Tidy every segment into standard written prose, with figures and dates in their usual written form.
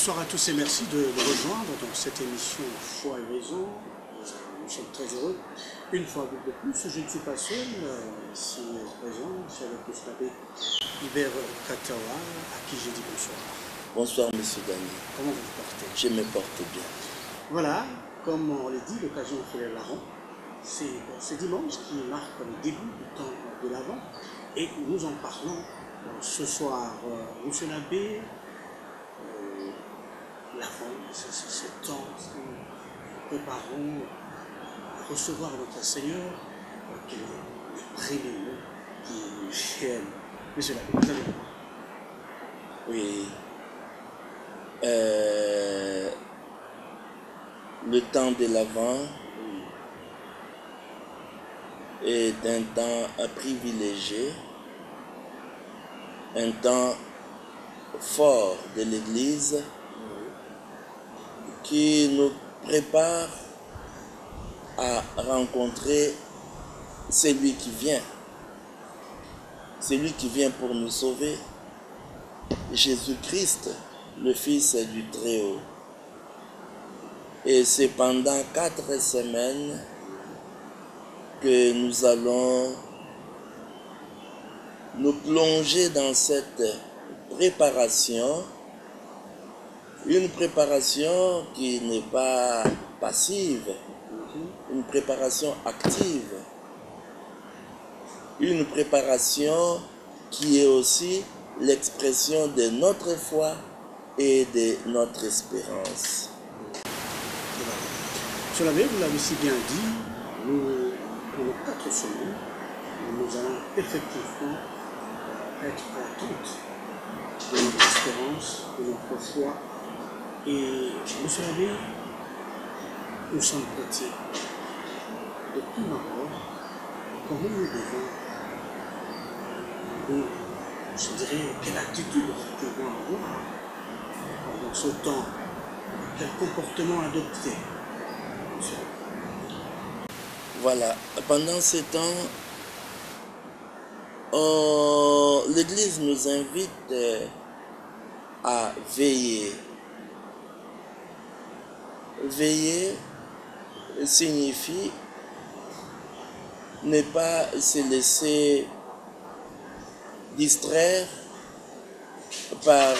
bonsoir à tous et merci de rejoindre dans cette émission Foi et Raison. Nous sommes très heureux. Une fois de plus, je ne suis pas seul, ici présent, c'est avec le l'abbé Hubert Katawa, à qui j'ai dit bonsoir. Bonsoir, monsieur Daniel. Comment vous vous portez? Je me porte bien. Voilà, comme on l'a dit, l'occasion de faire l'Avent, c'est dimanche qui marque le début du temps de l'Avent, et nous en parlons ce soir. Monsieur l'abbé, l'Avent, c'est ce temps que nous préparons à recevoir notre Seigneur, qui est le prénom qui nous aime. Monsieur l'abbé, vous allez voir. Oui. Le temps de l'Avent est un temps privilégié, un temps fort de l'Église qui nous prépare à rencontrer celui qui vient pour nous sauver, Jésus-Christ, le Fils du Très-Haut. Et c'est pendant 4 semaines que nous allons nous plonger dans cette préparation, une préparation qui n'est pas passive, une préparation active, une préparation qui est aussi l'expression de notre foi et de notre espérance. Monsieur l'abbé, vous l'avez si bien dit, nous, pendant 4 semaines, nous allons effectivement être à l'attente de notre espérance, de notre foi. Et monsieur l'abbé, nous sommes chrétiens. De prime abord, comment nous devons, je dirais, quelle attitude nous devons avoir pendant ce temps, quel comportement adopter? Voilà, pendant ce temps, l'Église nous invite à veiller. Veiller signifie ne pas se laisser distraire par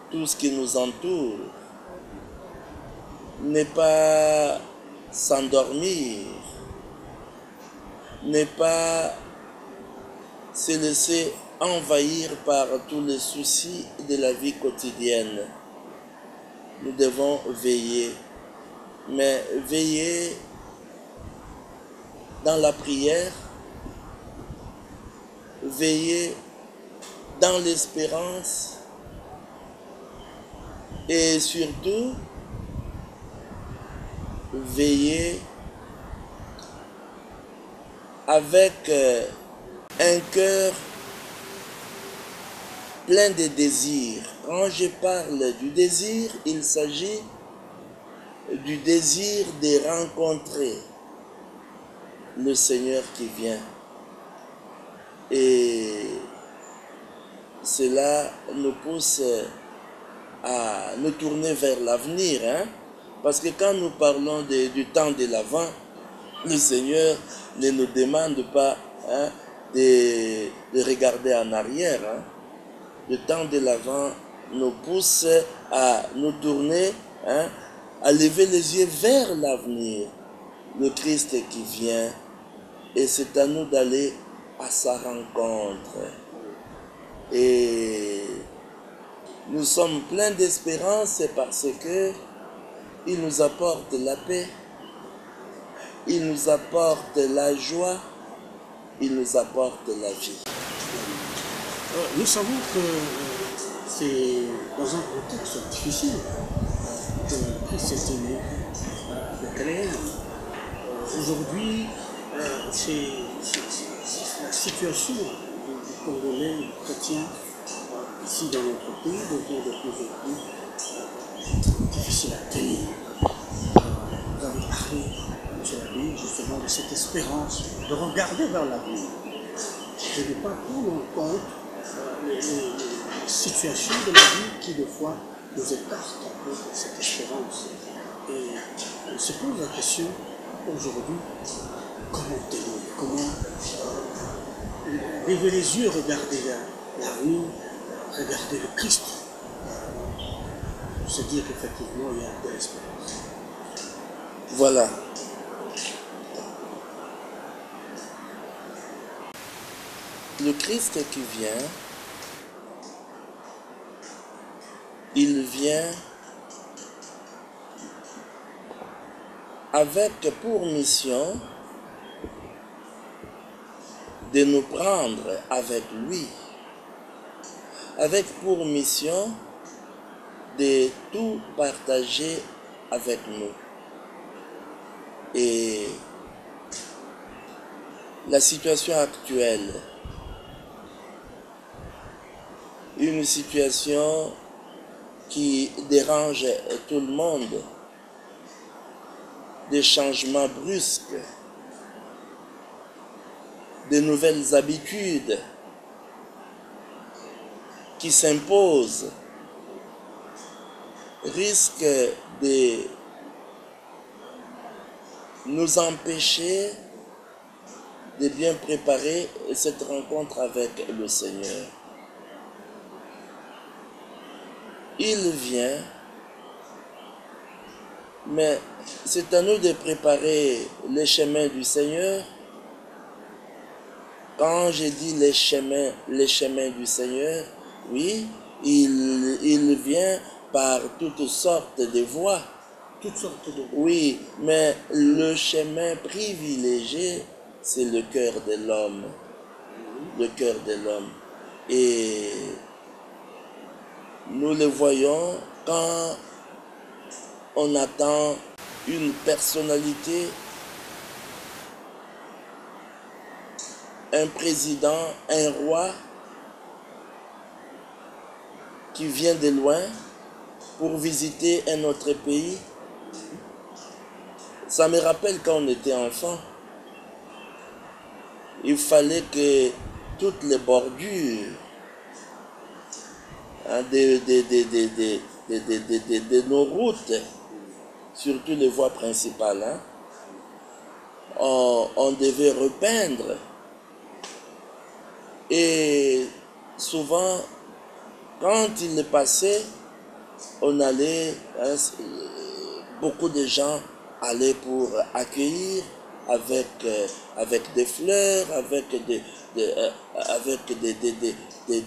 tout ce qui nous entoure, ne pas s'endormir, ne pas se laisser envahir par tous les soucis de la vie quotidienne. Nous devons veiller, mais veiller dans la prière, veiller dans l'espérance et surtout veiller avec un cœur plein de désirs. Quand je parle du désir, il s'agit du désir de rencontrer le Seigneur qui vient. Et cela nous pousse à nous tourner vers l'avenir, parce que quand nous parlons du temps de l'Avent, le Seigneur ne nous demande pas de regarder en arrière. Le temps de l'Avent nous pousse à nous tourner, à lever les yeux vers l'avenir, le Christ qui vient, et c'est à nous d'aller à sa rencontre. Et nous sommes pleins d'espérance parce que il nous apporte la paix, il nous apporte la joie, il nous apporte la vie. Nous savons que c'est dans un contexte difficile que Christ est né de Bethléem. Aujourd'hui, c'est la situation du Congolais chrétien ici dans notre pays devient de plus en plus difficile à tenir. Vous avez parlé, monsieur l'abbé, justement de cette espérance, de regarder vers l'avenir, de ne pas prendre en compte situations de la vie qui, des fois, nous écartent un peu de cette espérance. Et on se pose la question, aujourd'hui, comment tenir, comment lever les yeux, regarder l'avenir, regarder le Christ, se dire qu'effectivement, il y a de l'espérance. Voilà. Le Christ qui vient, il vient avec pour mission de nous prendre avec lui, avec pour mission de tout partager avec nous. Et la situation actuelle, une situation qui dérange tout le monde, des changements brusques, de nouvelles habitudes qui s'imposent, risque de nous empêcher de bien préparer cette rencontre avec le Seigneur. Il vient, mais c'est à nous de préparer les chemins du Seigneur. Quand je dis les chemins du Seigneur, oui, il vient par toutes sortes de voies. Toutes sortes de voies. Oui, mais le chemin privilégié, c'est le cœur de l'homme. Le cœur de l'homme. Et nous le voyons quand on attend une personnalité, un président, un roi qui vient de loin pour visiter un autre pays. Ça me rappelle quand on était enfant, il fallait que toutes les bordures de nos routes, surtout les voies principales, on devait repeindre. Et souvent, quand il passait, on allait, beaucoup de gens allaient pour accueillir avec des fleurs, avec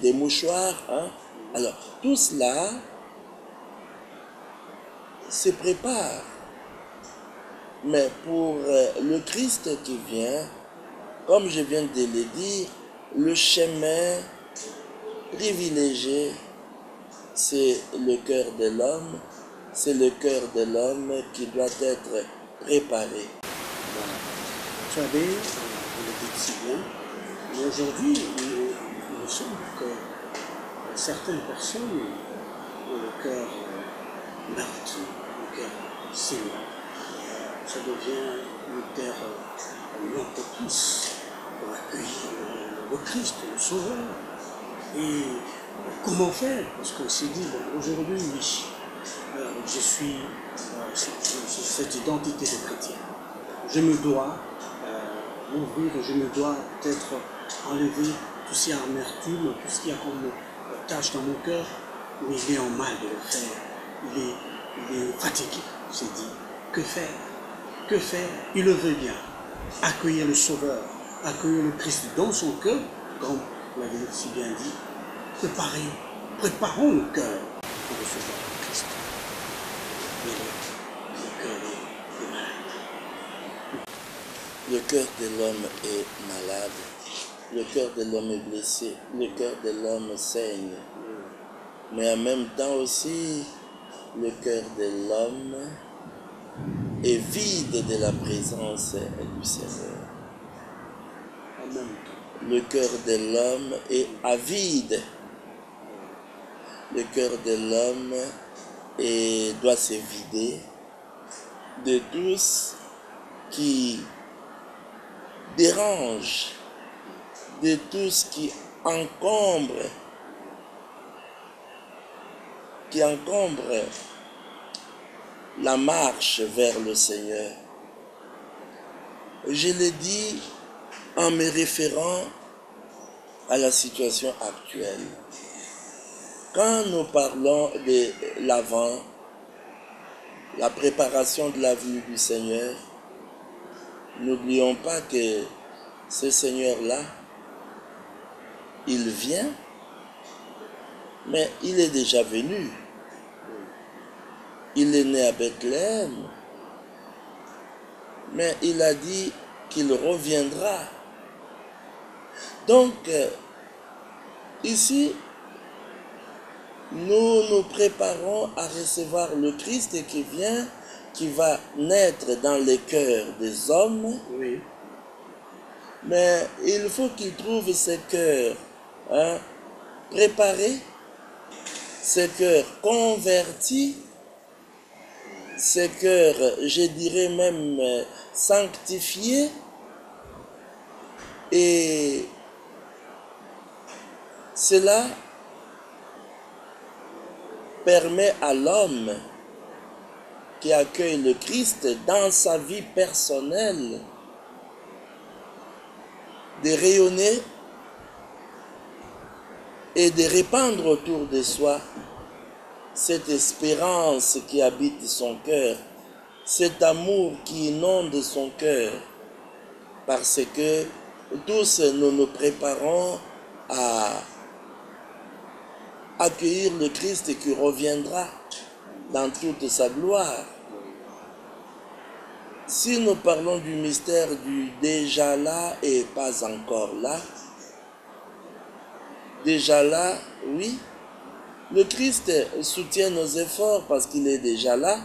des mouchoirs. Alors, tout cela se prépare. Mais pour le Christ qui vient, comme je viens de le dire, le chemin privilégié, c'est le cœur de l'homme. C'est le cœur de l'homme qui doit être préparé. Voilà. Vous savez, vous le dites si bien, mais aujourd'hui, il me semble que certaines personnes ont le cœur meurtri, le cœur saignant. Ça devient une terre non propice pour accueillir le Christ, le Sauveur. Et comment faire? Parce qu'on s'est dit, bon, aujourd'hui, oui, je suis cette identité de chrétien. Je me dois m'ouvrir, je me dois peut-être enlever tout ce qui a amertume, tout ce qui a comme tâche dans mon cœur, mais il est en mal de le faire. Il est fatigué, il s'est dit. Que faire? Que faire? Il le veut bien. Accueillir le Sauveur, accueillir le Christ dans son cœur, comme vous l'avez si bien dit. Préparons le cœur pour recevoir le Christ. Mais le cœur est malade. Le cœur de l'homme est malade. Le cœur de l'homme est blessé. Le cœur de l'homme saigne. Mais en même temps aussi, le cœur de l'homme est vide de la présence du Seigneur. En même temps. Le cœur de l'homme est avide. Le cœur de l'homme doit se vider de tout ce qui dérange, de tout ce qui encombre qui encombre la marche vers le Seigneur. Je l'ai dit en me référant à la situation actuelle. Quand nous parlons de l'avant, la préparation de la venue du Seigneur, n'oublions pas que ce Seigneur-là, il vient, mais il est déjà venu. Il est né à Bethléem, mais il a dit qu'il reviendra. Donc, ici, nous nous préparons à recevoir le Christ qui vient, qui va naître dans les cœurs des hommes. Oui. Mais il faut qu'il trouve ses cœurs préparés, ses cœurs convertis, ses cœurs, je dirais même, sanctifiés. Et cela permet à l'homme qui accueille le Christ dans sa vie personnelle de rayonner et de répandre autour de soi cette espérance qui habite son cœur, cet amour qui inonde son cœur, parce que tous nous nous préparons à accueillir le Christ qui reviendra dans toute sa gloire. Si nous parlons du mystère du déjà là et pas encore là, déjà là, oui, le Christ soutient nos efforts parce qu'il est déjà là.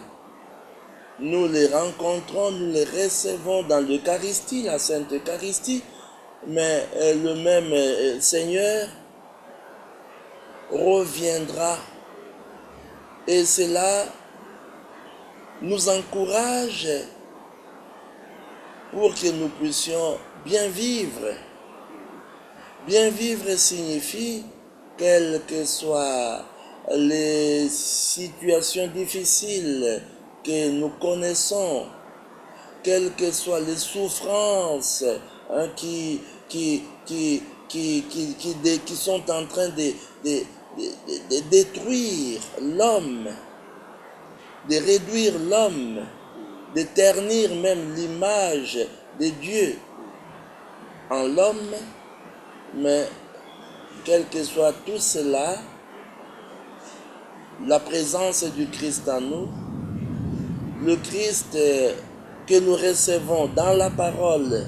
Nous les rencontrons, nous les recevons dans l'Eucharistie, la Sainte Eucharistie, mais le même Seigneur reviendra. Et cela nous encourage pour que nous puissions bien vivre. Bien vivre signifie, quelles que soient les situations difficiles que nous connaissons, quelles que soient les souffrances qui sont en train de détruire l'homme, de réduire l'homme, de ternir même l'image de Dieu en l'homme, mais quel que soit tout cela, la présence du Christ en nous, le Christ que nous recevons dans la parole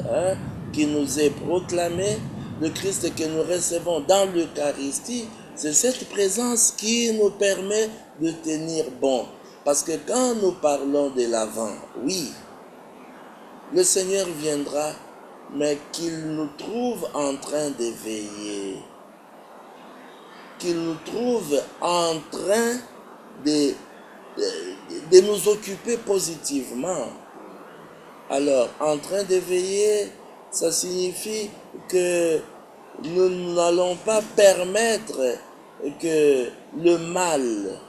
qui nous est proclamée, le Christ que nous recevons dans l'Eucharistie, c'est cette présence qui nous permet de tenir bon. Parce que quand nous parlons de l'avant, oui, le Seigneur viendra, mais qu'il nous trouve en train de veiller, qu'il nous trouve en train de nous occuper positivement. Alors, en train de veiller, ça signifie que nous n'allons pas permettre que le mal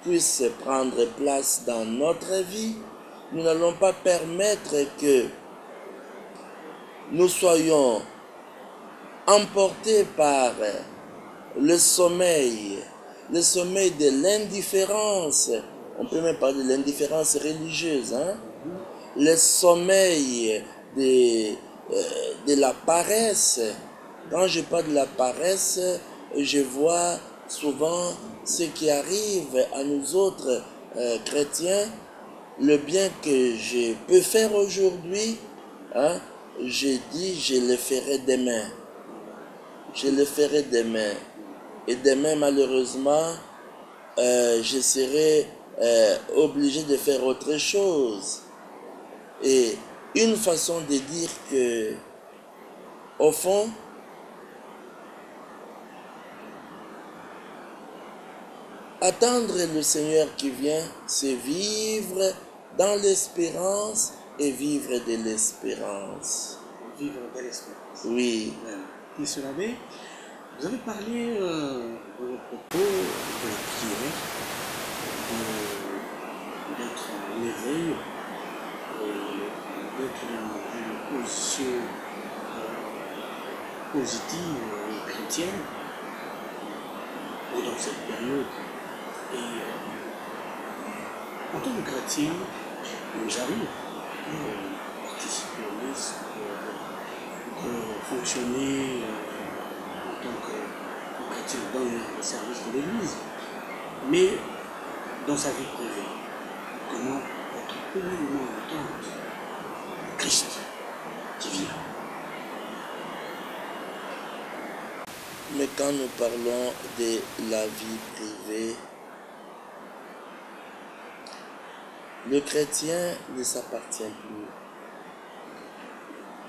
puisse prendre place dans notre vie. Nous n'allons pas permettre que nous soyons emportés par le sommeil de l'indifférence. On peut même parler de l'indifférence religieuse, le sommeil de la paresse. Quand je parle de la paresse, je vois souvent ce qui arrive à nous autres chrétiens, le bien que je peux faire aujourd'hui, je dis je le ferai demain. Je le ferai demain. Et demain, malheureusement, je serai obligé de faire autre chose. Et une façon de dire que, au fond, attendre le Seigneur qui vient, c'est vivre dans l'espérance et vivre de l'espérance. Vivre de l'espérance. Oui. Monsieur l'abbé, vous avez parlé de vos propos de la prière d'être en éveil, d'être dans une position positive chrétienne, ou dans cette période. Et en tant que chrétien, il nous arrive de participer aux messes, de fonctionner en tant que chrétien dans le service de l'Église. Mais dans sa vie privée, comment être pleinement en temps Christ qui vient. Mais quand nous parlons de la vie privée, le chrétien ne s'appartient plus.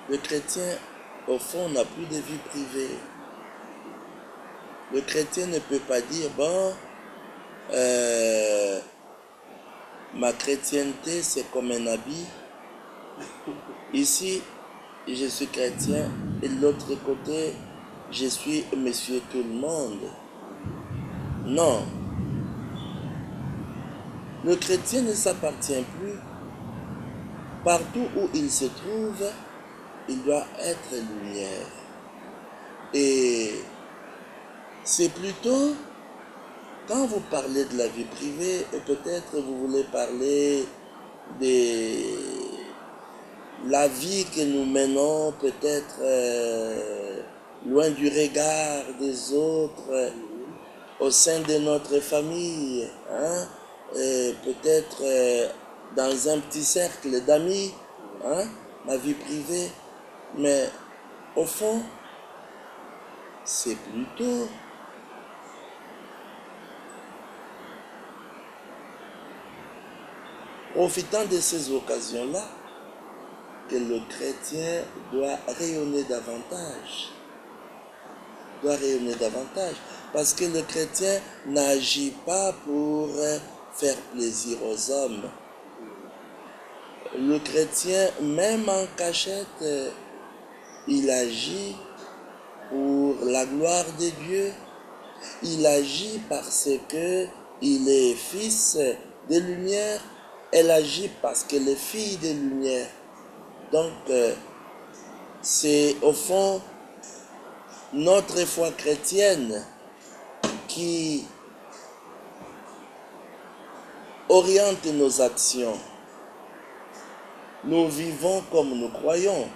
Le chrétien, au fond, n'a plus de vie privée. Le chrétien ne peut pas dire, bon, ma chrétienté, c'est comme un habit. Ici, je suis chrétien, et de l'autre côté, je suis monsieur tout le monde. Non. Le chrétien ne s'appartient plus. Partout où il se trouve, il doit être lumière. Et c'est plutôt, quand vous parlez de la vie privée, et peut-être vous voulez parler de la vie que nous menons, peut-être loin du regard des autres, au sein de notre famille, hein, peut-être dans un petit cercle d'amis, hein, ma vie privée. Mais au fond, c'est plutôt profitant de ces occasions-là que le chrétien doit rayonner davantage. Doit rayonner davantage. Parce que le chrétien n'agit pas pour faire plaisir aux hommes. Le chrétien, même en cachette, il agit pour la gloire de Dieu. Il agit parce que il est fils de lumière. Elle agit parce qu'elle est fille de lumière. Donc, c'est au fond notre foi chrétienne qui oriente nos actions. Nous vivons comme nous croyons.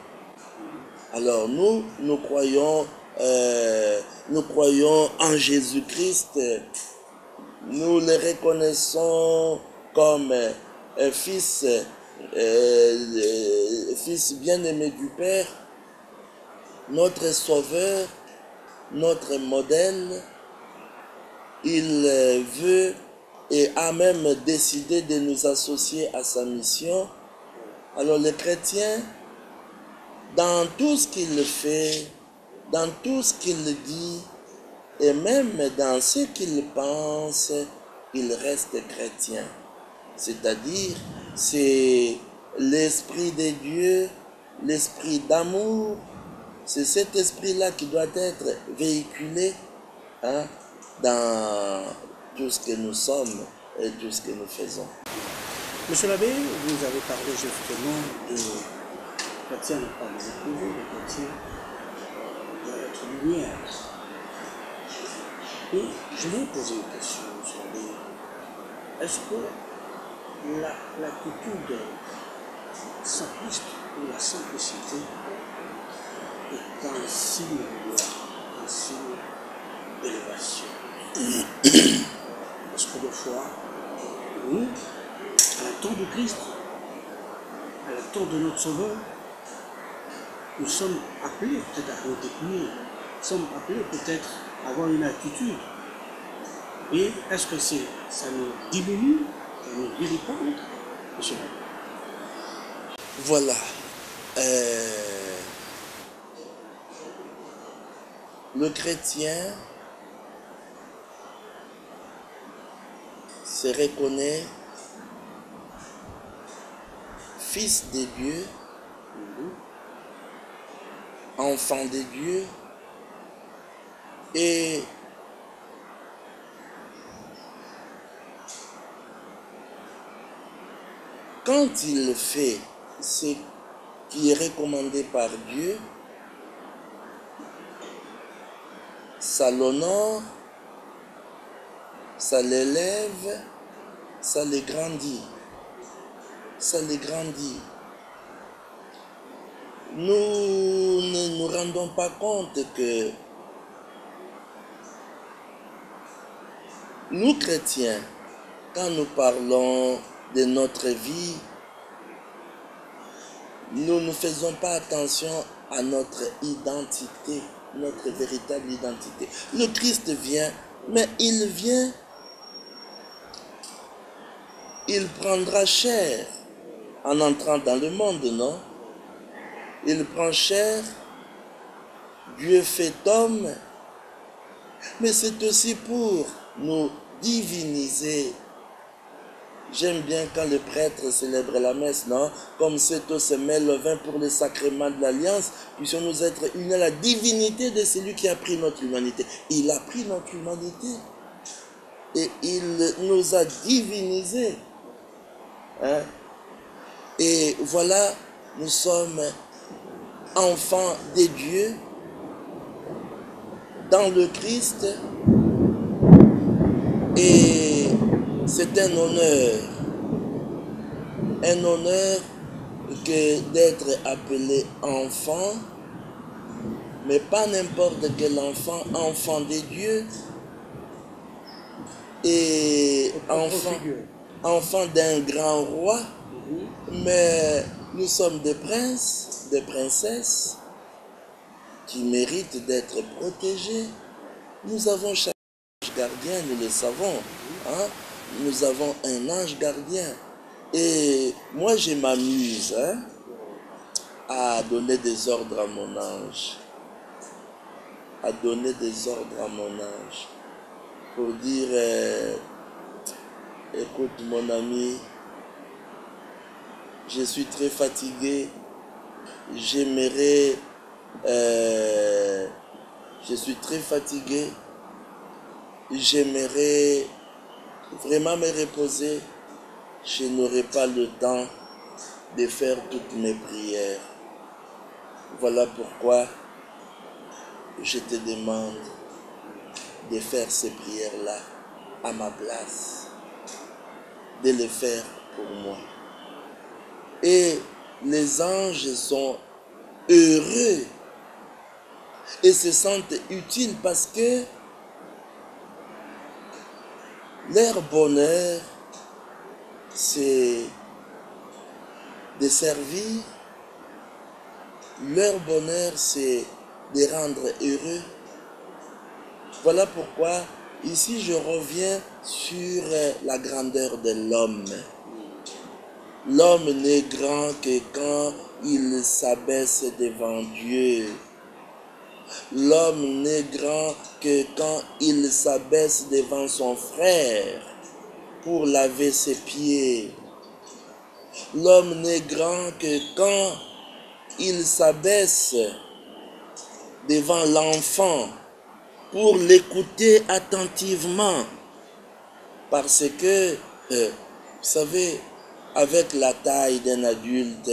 Alors nous croyons en Jésus-Christ. Nous le reconnaissons comme fils bien-aimé du Père, notre Sauveur, notre modèle. Il veut et a même décidé de nous associer à sa mission. Alors le chrétien, dans tout ce qu'il fait, dans tout ce qu'il dit, et même dans ce qu'il pense, il reste chrétien. C'est-à-dire, c'est l'esprit de Dieu, l'esprit d'amour, c'est cet esprit-là qui doit être véhiculé, hein, dans tout ce que nous sommes et tout ce que nous faisons. Monsieur l'abbé, vous avez parlé justement de chrétien n'est pas des éprouvés, le chrétien doit être lumière. Et je vais poser une question, monsieur l'abbé. Est-ce que l'attitude simpliste ou la simplicité est un signe de gloire, un signe d'élévation? Parce que des fois, nous, à la temps de Christ, à la temps de notre Sauveur, nous sommes appelés peut-être à redécouvrir, nous sommes appelés peut-être à avoir une attitude. Et est-ce que ça nous diminue, ça nous vilipende, monsieur? Voilà. Le chrétien se reconnaît fils de Dieu, enfant de Dieu, et quand il fait ce qui est recommandé par Dieu, ça l'honore, ça l'élève, ça les grandit. Ça les grandit. Nous ne nous rendons pas compte que nous, chrétiens, quand nous parlons de notre vie, nous ne faisons pas attention à notre identité, notre véritable identité. Le Christ vient, mais il vient, il prendra chair en entrant dans le monde, non? Il prend chair, Dieu fait homme, mais c'est aussi pour nous diviniser. J'aime bien quand le prêtre célèbre la messe, non? Comme cette eau se mêle le vin pour le sacrement de l'alliance, puissions-nous être unis à la divinité de celui qui a pris notre humanité. Il a pris notre humanité et il nous a divinisés. Hein? Et voilà, nous sommes enfants de Dieu dans le Christ et c'est un honneur que d'être appelé enfant, mais pas n'importe quel enfant, enfant de Dieu et enfant d'un grand roi, mais nous sommes des princes, des princesses qui méritent d'être protégés. Nous avons chaque ange gardien, nous le savons. Hein? Nous avons un ange gardien. Et moi, je m'amuse à donner des ordres à mon ange. À donner des ordres à mon ange. Pour dire, écoute mon ami, je suis très fatigué. J'aimerais... je suis très fatigué. J'aimerais vraiment me reposer. Je n'aurai pas le temps de faire toutes mes prières. Voilà pourquoi je te demande de faire ces prières-là à ma place, de les faire pour moi. Et les anges sont heureux et se sentent utiles parce que leur bonheur, c'est de servir. Leur bonheur, c'est de rendre heureux. Voilà pourquoi, ici, je reviens sur la grandeur de l'homme. L'homme n'est grand que quand il s'abaisse devant Dieu. L'homme n'est grand que quand il s'abaisse devant son frère pour laver ses pieds. L'homme n'est grand que quand il s'abaisse devant l'enfant pour l'écouter attentivement. Parce que, vous savez, avec la taille d'un adulte,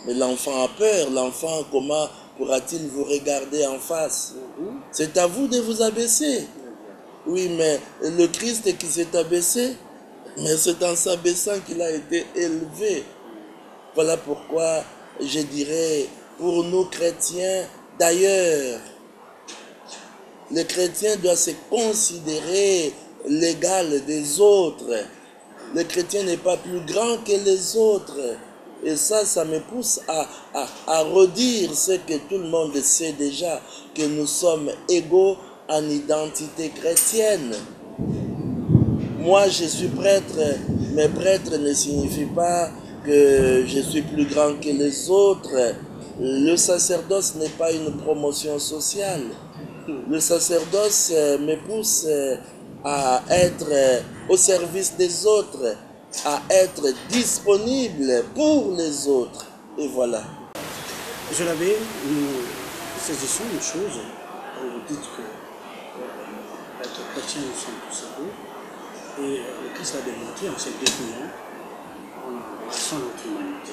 l'enfant a peur. L'enfant, comment pourra-t-il vous regarder en face? C'est à vous de vous abaisser. Oui, mais le Christ qui s'est abaissé, mais c'est en s'abaissant qu'il a été élevé. Voilà pourquoi je dirais, pour nous chrétiens, d'ailleurs, le chrétien doit se considérer l'égal des autres. Le chrétien n'est pas plus grand que les autres. Et ça me pousse à redire ce que tout le monde sait déjà, que nous sommes égaux en identité chrétienne. Moi, je suis prêtre, mais prêtre ne signifie pas que je suis plus grand que les autres. Le sacerdoce n'est pas une promotion sociale. Le sacerdoce me pousse à être au service des autres, à être disponible pour les autres. Et voilà. Je l'avais, nous saisissons une chose, quand vous dites que être chrétien, nous sommes tous égaux, et le Christ a démontré en se dépouillant, en sans notre humanité.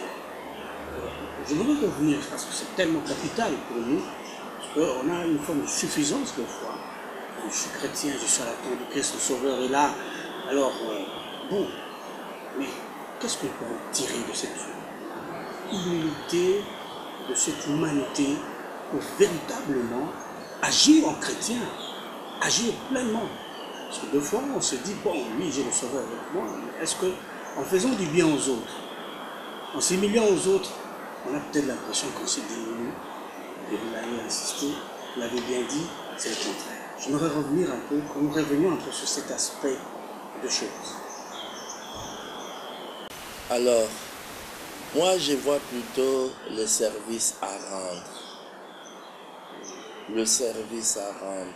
Je voudrais revenir, parce que c'est tellement capital pour nous, qu'on a une forme de suffisance de foi. Je suis chrétien, je suis à l'attente de Christ le Sauveur, et là, alors, bon, mais qu'est-ce qu'on peut en tirer de cette humilité, de cette humanité, pour véritablement agir en chrétien, agir pleinement? Parce que deux fois, on se dit, bon, oui, j'ai le Sauveur avec moi, mais est-ce qu'en faisant du bien aux autres, en s'humiliant aux autres, on a peut-être l'impression qu'on s'est diminue, et vous l'avez insisté, vous l'avez bien dit, c'est le contraire. J'aimerais revenir un peu, que nous revenions un peu sur cet aspect de choses. Alors, moi je vois plutôt le service à rendre. Le service à rendre.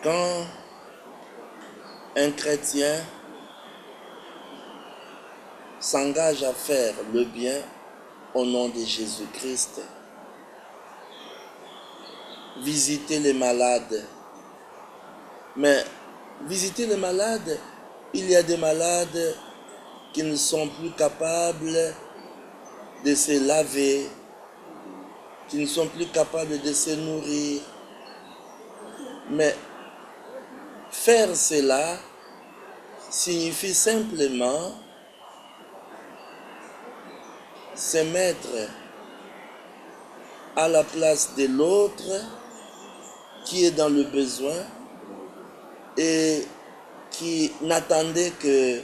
Quand un chrétien s'engage à faire le bien au nom de Jésus-Christ, visiter les malades. Mais visiter les malades, il y a des malades qui ne sont plus capables de se laver, qui ne sont plus capables de se nourrir. Mais faire cela signifie simplement se mettre à la place de l'autre qui est dans le besoin et qui n'attendait que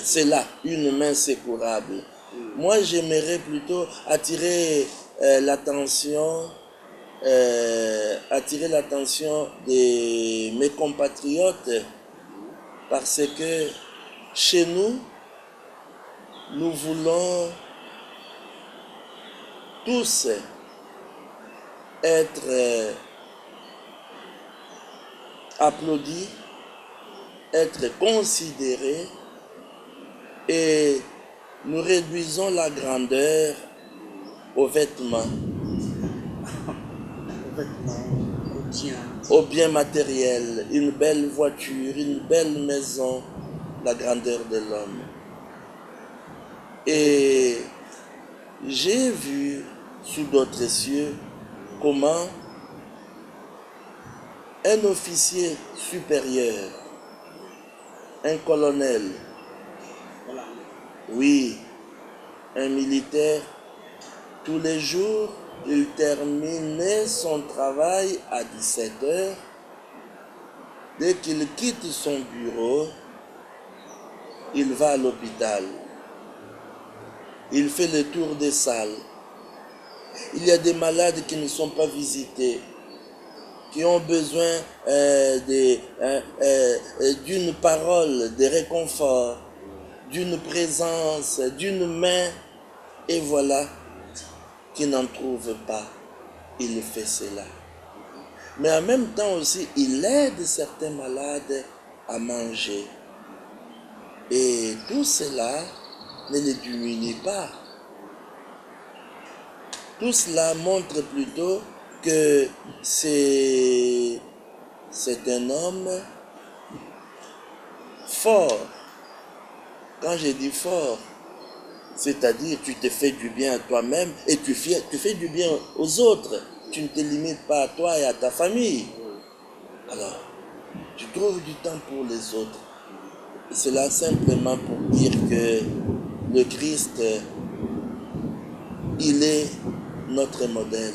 cela, une main secourable. Moi, j'aimerais plutôt attirer l'attention de mes compatriotes, parce que chez nous, nous voulons tous être applaudis, être considérés, et nous réduisons la grandeur aux vêtements, aux biens matériels, une belle voiture, une belle maison, la grandeur de l'homme. Et j'ai vu sous d'autres cieux comment un officier supérieur, un colonel, oui, un militaire, tous les jours, il terminait son travail à 17 heures. Dès qu'il quitte son bureau, il va à l'hôpital. Il fait le tour des salles. Il y a des malades qui ne sont pas visités, qui ont besoin d'une parole de réconfort, d'une présence, d'une main, et voilà, qui n'en trouve pas. Il fait cela. Mais en même temps aussi, il aide certains malades à manger. Et tout cela ne les diminue pas. Tout cela montre plutôt que c'est un homme fort. Quand je dis fort, c'est-à-dire tu te fais du bien à toi-même et tu fais du bien aux autres. Tu ne te limites pas à toi et à ta famille. Alors, tu trouves du temps pour les autres. Cela simplement pour dire que le Christ, il est notre modèle.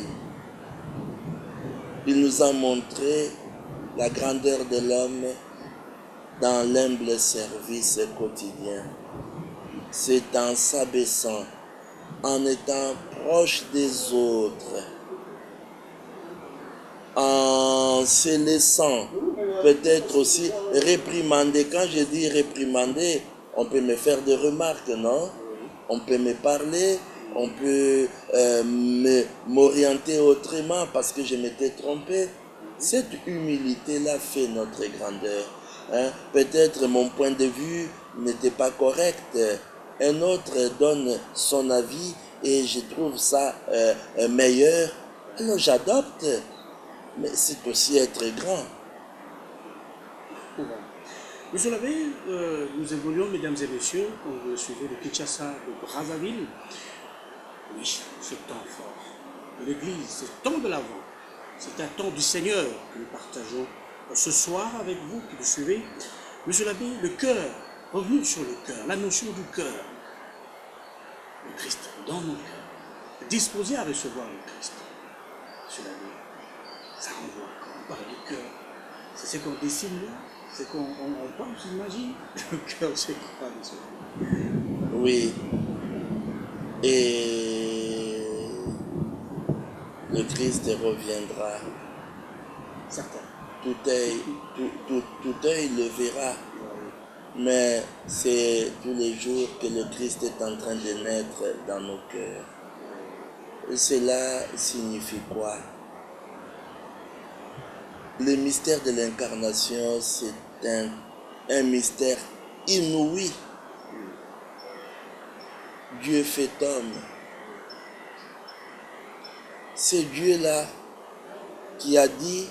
Il nous a montré la grandeur de l'homme dans l'humble service quotidien. C'est en s'abaissant, en étant proche des autres, en se laissant peut-être aussi réprimander. Quand je dis réprimander, on peut me faire des remarques, non? On peut me parler, on peut m'orienter autrement parce que je m'étais trompé. Cette humilité-là fait notre grandeur. Peut-être mon point de vue n'était pas correct. Un autre donne son avis et je trouve ça meilleur. Alors j'adopte. Mais c'est aussi être grand. Monsieur l'abbé, nous évoluons, mesdames et messieurs, comme vous le suivez de Kinshasa, de Brazzaville. Oui, ce temps fort de l'Église, ce temps de l'Avent, c'est un temps du Seigneur que nous partageons ce soir avec vous qui le suivez. Monsieur l'abbé, le cœur, revenu sur le cœur, la notion du cœur. Le Christ dans nos cœurs, disposé à recevoir le Christ. Monsieur l'abbé, ça renvoie quand on parle du cœur. C'est ce qu'on dessine là, c'est qu'on pense, j'imagine. Le cœur, c'est quoi, monsieur l'abbé? Oui. Et le Christ reviendra. Certain. Tout œil le verra. Mais c'est tous les jours que le Christ est en train de naître dans nos cœurs. Et cela signifie quoi? Le mystère de l'incarnation, c'est un mystère inouï. Dieu fait homme. C'est Dieu-là qui a dit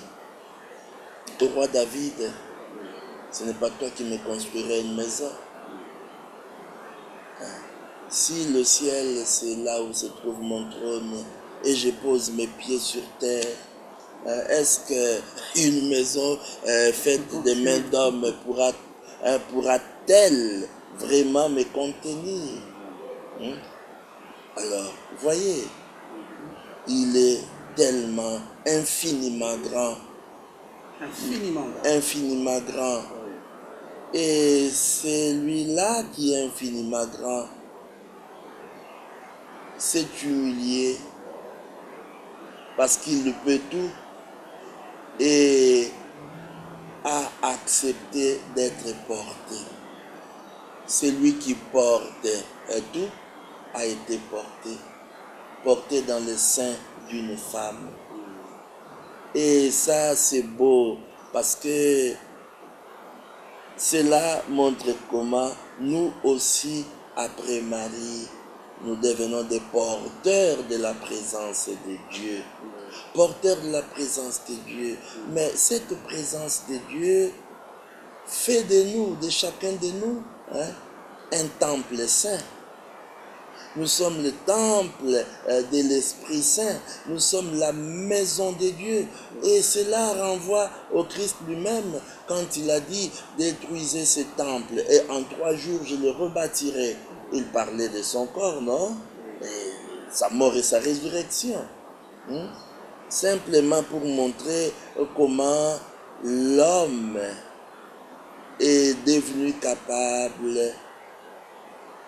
au roi David, ce n'est pas toi qui me construirais une maison. Si le ciel, c'est là où se trouve mon trône, et je pose mes pieds sur terre, est-ce qu'une maison faite des mains d'homme pourra-t-elle vraiment me contenir? Alors, voyez, il est tellement infiniment grand. Infiniment grand. Et c'est lui-là qui est infiniment grand. S'est humilié parce qu'il peut tout et a accepté d'être porté. Celui qui porte tout a été porté dans le sein d'une femme. Et ça, c'est beau parce que cela montre comment nous aussi, après Marie, nous devenons des porteurs de la présence de Dieu. Porteurs de la présence de Dieu. Mais cette présence de Dieu fait de nous, de chacun de nous, un temple saint. Nous sommes le temple de l'Esprit Saint. Nous sommes la maison de Dieu. Et cela renvoie au Christ lui-même quand il a dit « Détruisez ce temple et en 3 jours je le rebâtirai ». Il parlait de son corps, non? Et sa mort et sa résurrection. Simplement pour montrer comment l'homme est devenu capable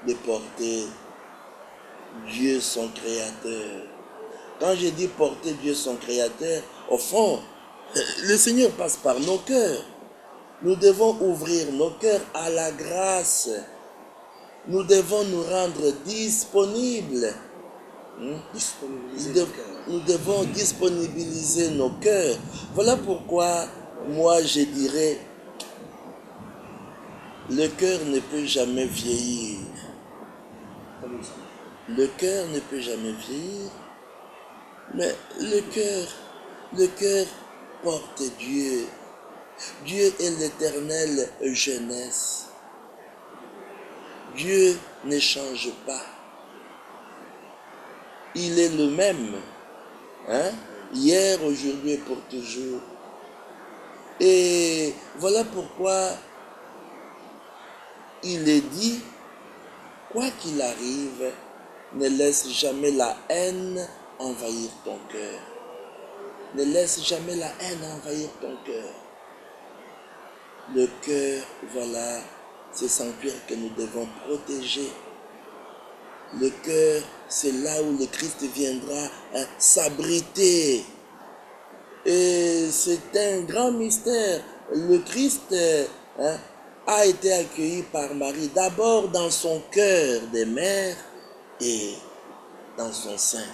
de porter Dieu son créateur. Quand je dis porter Dieu son créateur, au fond, le Seigneur passe par nos cœurs. Nous devons ouvrir nos cœurs à la grâce. Nous devons nous rendre disponibles. Nous devons disponibiliser nos cœurs. Voilà pourquoi moi je dirais, le cœur ne peut jamais vieillir. Le cœur ne peut jamais vieillir, mais le cœur porte Dieu. Dieu est l'éternelle jeunesse. Dieu ne change pas. Il est le même, hier, aujourd'hui et pour toujours. Et voilà pourquoi il est dit, quoi qu'il arrive, ne laisse jamais la haine envahir ton cœur. Ne laisse jamais la haine envahir ton cœur. Le cœur, voilà, c'est sanctuaire que nous devons protéger. Le cœur, c'est là où le Christ viendra s'abriter. Et c'est un grand mystère. Le Christ a été accueilli par Marie, d'abord dans son cœur de mère et dans son sein.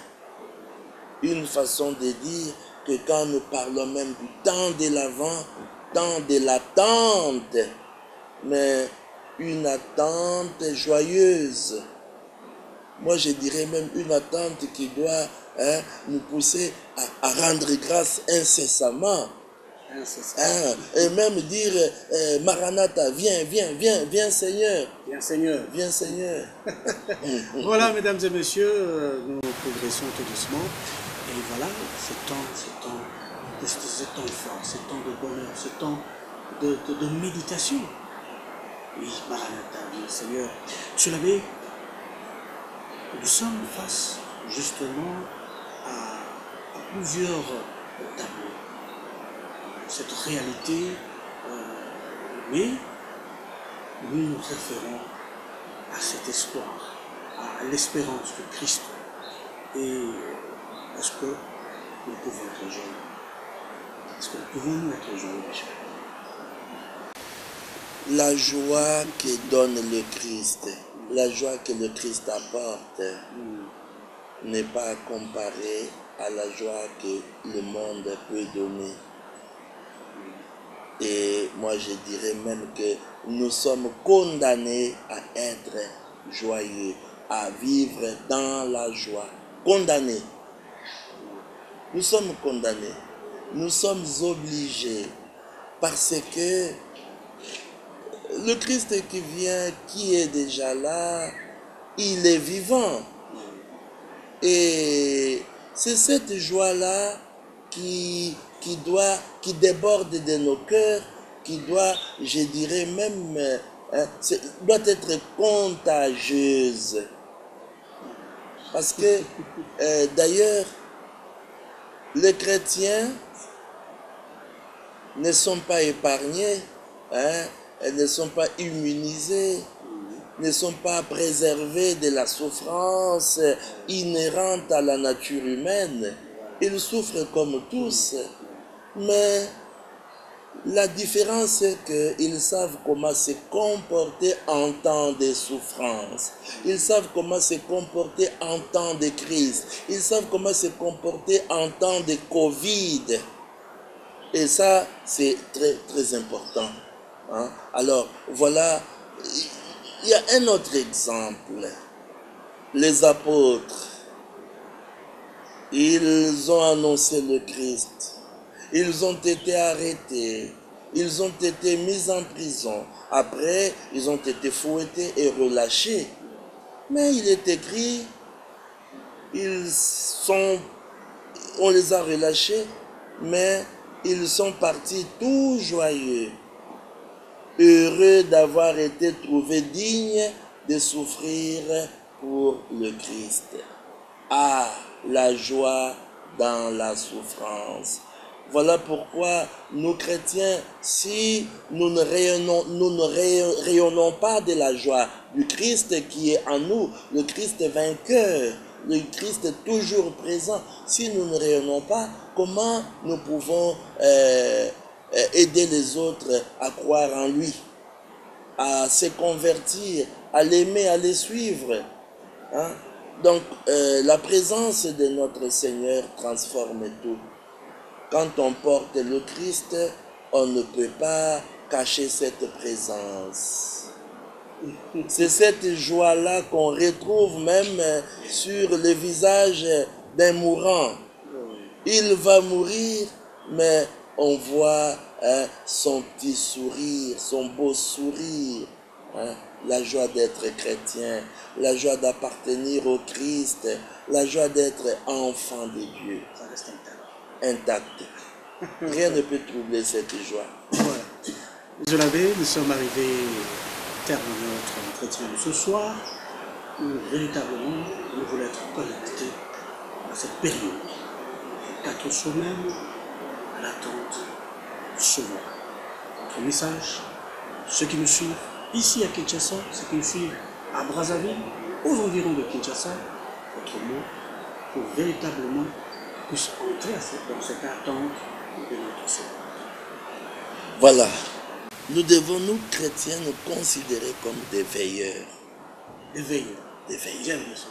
Une façon de dire que quand nous parlons même du temps de l'Avent, temps de l'attente, mais une attente joyeuse. Moi, je dirais même une attente qui doit nous pousser à rendre grâce incessamment. Hein, c'est ça. Hein, et même dire Maranatha, viens, viens, viens, viens Seigneur. Bien, Seigneur. Viens Seigneur. Voilà, mesdames et messieurs, nous progressons tout doucement. Et voilà, ce temps fort, ce temps de bonheur, ce temps de méditation. Oui, Maranatha, bien Seigneur. Sur l'abbé, nous sommes face justement à plusieurs tableaux. Cette réalité, mais nous nous référons à cet espoir, à l'espérance de Christ. Et est-ce que nous pouvons être joyeux? Est-ce que nous pouvons être joyeux, mes chers? La joie que donne le Christ, la joie que le Christ apporte, n'est pas comparée à la joie que le monde peut donner. Et moi je dirais même que nous sommes condamnés à être joyeux, à vivre dans la joie. Condamnés. Nous sommes condamnés. Nous sommes obligés parce que le Christ qui vient, qui est déjà là, il est vivant. Et c'est cette joie-là qui déborde de nos cœurs, qui doit, je dirais même, doit être contagieuse. Parce que, d'ailleurs, les chrétiens ne sont pas épargnés, elles ne sont pas immunisés, ne sont pas préservés de la souffrance inhérente à la nature humaine. Ils souffrent comme tous, mais la différence est qu'ils savent comment se comporter en temps de souffrance. Ils savent comment se comporter en temps de crise. Ils savent comment se comporter en temps de Covid. Et ça, c'est très, très important. Hein? Alors, voilà, il y a un autre exemple. Les apôtres, ils ont annoncé le Christ. Ils ont été arrêtés. Ils ont été mis en prison. Après, ils ont été fouettés et relâchés. Mais il est écrit, on les a relâchés, mais ils sont partis tout joyeux, heureux d'avoir été trouvés dignes de souffrir pour le Christ. Ah, la joie dans la souffrance. Voilà pourquoi nous chrétiens, si nous ne rayonnons pas de la joie du Christ qui est en nous, le Christ vainqueur, le Christ toujours présent, si nous ne rayonnons pas, comment nous pouvons aider les autres à croire en lui, à se convertir, à l'aimer, à les suivre, hein? Donc, la présence de notre Seigneur transforme tout. Quand on porte le Christ, on ne peut pas cacher cette présence. C'est cette joie-là qu'on retrouve même sur le visage d'un mourant. Il va mourir, mais on voit son petit sourire, son beau sourire. Hein? La joie d'être chrétien, la joie d'appartenir au Christ, la joie d'être enfant de Dieu. Ça reste Intact. Rien ne peut troubler cette joie. Voilà. Monsieur l'abbé, nous sommes arrivés au terme de notre entretien de ce soir, où véritablement nous voulons être connectés à cette période. 4 semaines à l'attente du sauveur. Notre message, ceux qui nous suivent ici à Kinshasa, ceux qui nous suivent à Brazzaville, aux environs de Kinshasa, votre mot, pour véritablement puisse entrer dans cette attente de notre Seigneur. Voilà. Nous devons, nous chrétiens, nous considérer comme des veilleurs. Des veilleurs. Des veilleurs.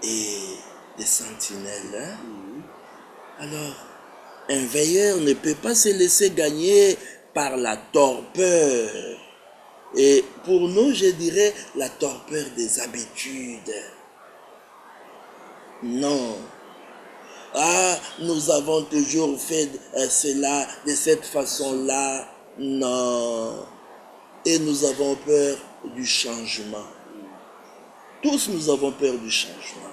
Et des sentinelles. Hein? Alors, un veilleur ne peut pas se laisser gagner par la torpeur. Et pour nous, je dirais la torpeur des habitudes. Non. Ah, nous avons toujours fait cela de cette façon-là. Non. Et nous avons peur du changement. Tous nous avons peur du changement.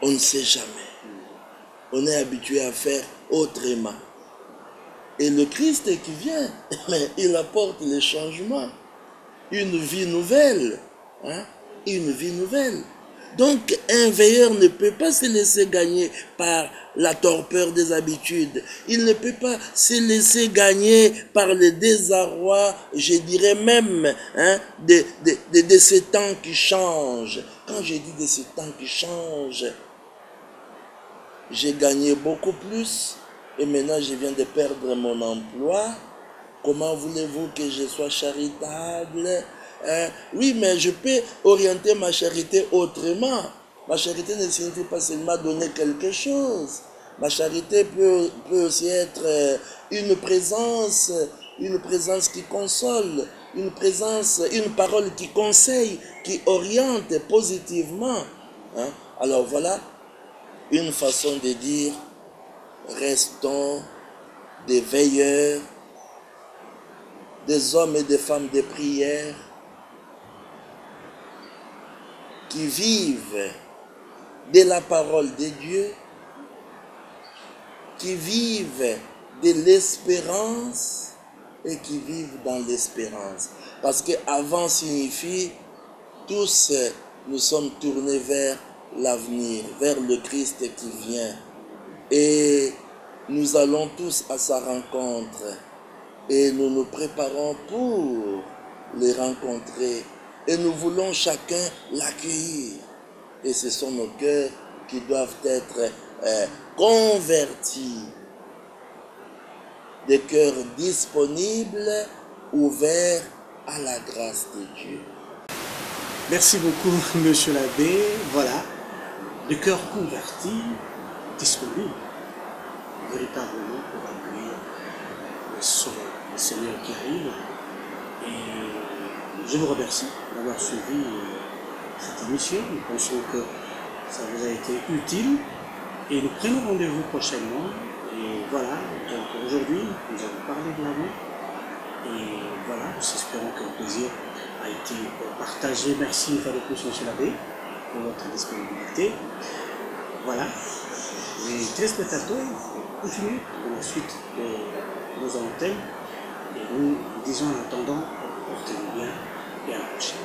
On ne sait jamais. On est habitué à faire autrement. Et le Christ qui vient, mais il apporte les changements. Une vie nouvelle. Hein? Une vie nouvelle. Donc, un veilleur ne peut pas se laisser gagner par la torpeur des habitudes. Il ne peut pas se laisser gagner par le désarroi, je dirais même, hein, de ce temps qui change. Quand je dis de ce temps qui change, j'ai gagné beaucoup plus et maintenant je viens de perdre mon emploi. Comment voulez-vous que je sois charitable? Oui, mais je peux orienter ma charité autrement. Ma charité ne signifie pas seulement donner quelque chose. Ma charité peut aussi être une présence qui console, une parole qui conseille, qui oriente positivement. Hein? Alors voilà une façon de dire, restons des veilleurs, des hommes et des femmes de prière qui vivent de la parole de Dieu, qui vivent de l'espérance et qui vivent dans l'espérance. Parce que avant signifie tous nous sommes tournés vers l'avenir, vers le Christ qui vient. Et nous allons tous à sa rencontre. Et nous nous préparons pour les rencontrer. Et nous voulons chacun l'accueillir. Et ce sont nos cœurs qui doivent être convertis. Des cœurs disponibles, ouverts à la grâce de Dieu. Merci beaucoup, monsieur l'abbé. Voilà, des cœurs convertis, disponibles, véritablement pour accueillir le Seigneur qui arrive. Et je vous remercie d'avoir suivi cette émission. Nous pensons que ça vous a été utile. Et nous prenons rendez-vous prochainement. Et voilà, donc aujourd'hui, nous avons parlé de l'Avent. Et voilà, nous espérons que le plaisir a été partagé. Merci une fois de plus, monsieur l'abbé, pour votre disponibilité. Voilà. Les téléspectateurs continuent pour la suite de nos antennes. Et nous disons en attendant, portez-vous bien et à la prochaine.